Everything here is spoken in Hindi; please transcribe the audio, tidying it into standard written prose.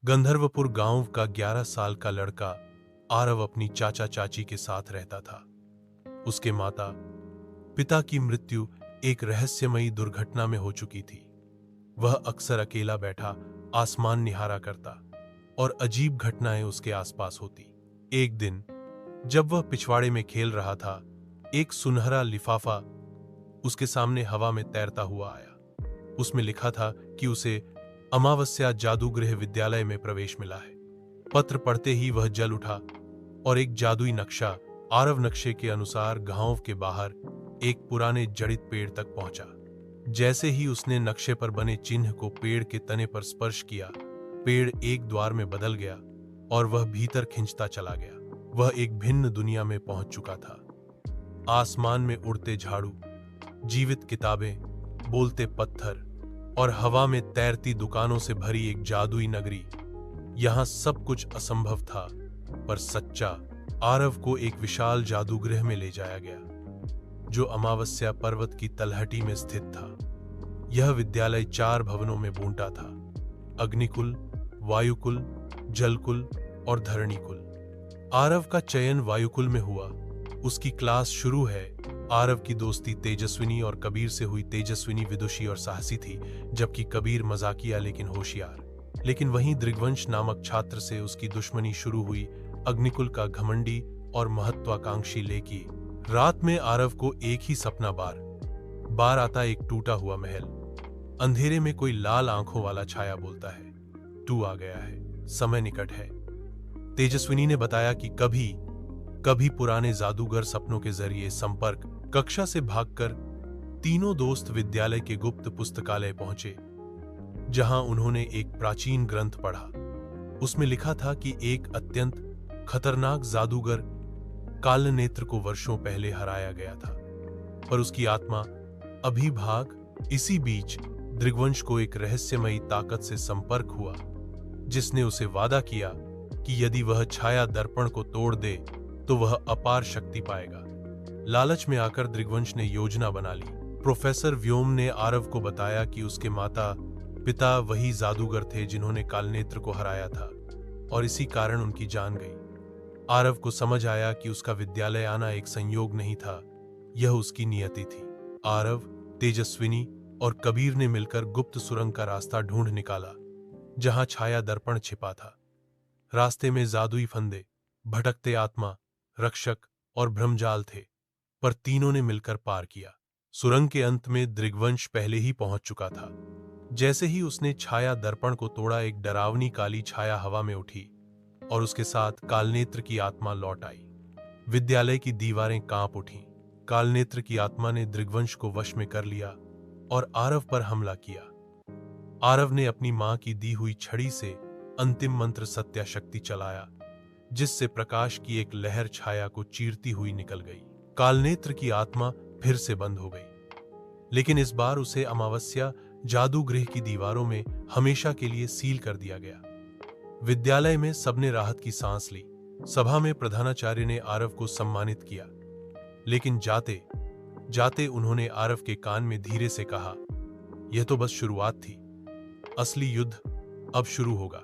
गंधर्वपुर गांव का 11 साल का लड़का आरव अपनी चाचा चाची के साथ रहता था। उसके माता पिता की मृत्यु एक रहस्यमयी दुर्घटना में हो चुकी थी। वह अक्सर अकेला बैठा आसमान निहारा करता और अजीब घटनाएं उसके आसपास होती। एक दिन जब वह पिछवाड़े में खेल रहा था, एक सुनहरा लिफाफा उसके सामने हवा में तैरता हुआ आया। उसमें लिखा था कि उसे अमावस्या जादूगृह विद्यालय में प्रवेश मिला है। पत्र पढ़ते ही वह जल उठा और एक जादुई नक्शा आरव नक्शे के अनुसार गांव के बाहर एक पुराने जड़ित पेड़ तक पहुंचा। जैसे ही उसने नक्शे पर बने चिन्ह को पेड़ के तने पर स्पर्श किया, पेड़ एक द्वार में बदल गया और वह भीतर खिंचता चला गया। वह एक भिन्न दुनिया में पहुंच चुका था। आसमान में उड़ते झाड़ू, जीवित किताबें, बोलते पत्थर और हवा में तैरती दुकानों से भरी एक जादुई नगरी। यहां सब कुछ असंभव था, पर सच्चा। आरव को एक विशाल जादूगृह में ले जाया गया, जो अमावस्या पर्वत की तलहटी में स्थित था। यह विद्यालय 4 भवनों में बूंटा था: अग्निकुल, वायुकुल, जलकुल और धरणीकुल। आरव का चयन वायुकुल में हुआ। उसकी क्लास शुरू है। आरव की दोस्ती तेजस्विनी और कबीर से हुई। तेजस्विनी विदुषी और साहसी थी, जबकि कबीर मजाकिया लेकिन होशियार। लेकिन वहीं दृग्वंश नामक छात्र से उसकी दुश्मनी शुरू हुई। अग्निकुल का घमंडी और महत्वाकांक्षी लेकी। रात में आरव को एक ही सपना बार बार आता: एक टूटा हुआ महल। अंधेरे में कोई लाल आंखों वाला छाया बोलता है, तू आ गया है, समय निकट है। तेजस्विनी ने बताया कि कभी कभी पुराने जादूगर सपनों के जरिए संपर्क। कक्षा से भागकर तीनों दोस्त विद्यालय के गुप्त पुस्तकालय पहुंचे, जहां उन्होंने एक प्राचीन ग्रंथ पढ़ा। उसमें लिखा था कि एक अत्यंत खतरनाक जादूगर कालनेत्र को वर्षों पहले हराया गया था, पर उसकी आत्मा अभी भाग। इसी बीच दृग्वंश को एक रहस्यमयी ताकत से संपर्क हुआ, जिसने उसे वादा किया कि यदि वह छाया दर्पण को तोड़ दे तो वह अपार शक्ति पाएगा। लालच में आकर दृग्वंश ने योजना बना ली। प्रोफेसर व्योम ने आरव को बताया कि उसके माता पिता वही जादूगर थे जिन्होंने कालनेत्र को हराया था, और इसी कारण उनकी जान गई। आरव को समझ आया कि उसका विद्यालय आना एक संयोग नहीं था, यह उसकी नियति थी। आरव, तेजस्विनी और कबीर ने मिलकर गुप्त सुरंग का रास्ता ढूंढ निकाला, जहां छाया दर्पण छिपा था। रास्ते में जादुई फंदे, भटकते आत्मा, रक्षक और भ्रमजाल थे, पर तीनों ने मिलकर पार किया। सुरंग के अंत में दृग्वंश पहले ही पहुंच चुका था। जैसे ही उसने छाया दर्पण को तोड़ा, एक डरावनी काली छाया हवा में उठी और उसके साथ कालनेत्र की आत्मा लौट आई। विद्यालय की दीवारें कांप उठीं। कालनेत्र की आत्मा ने दृग्वंश को वश में कर लिया और आरव पर हमला किया। आरव ने अपनी मां की दी हुई छड़ी से अंतिम मंत्र सत्याशक्ति चलाया, जिससे प्रकाश की एक लहर छाया को चीरती हुई निकल गई। कालनेत्र की आत्मा फिर से बंद हो गई, लेकिन इस बार उसे अमावस्या जादूगृह की दीवारों में हमेशा के लिए सील कर दिया गया। विद्यालय में सबने राहत की सांस ली। सभा में प्रधानाचार्य ने आरव को सम्मानित किया, लेकिन जाते जाते उन्होंने आरव के कान में धीरे से कहा, यह तो बस शुरुआत थी, असली युद्ध अब शुरू होगा।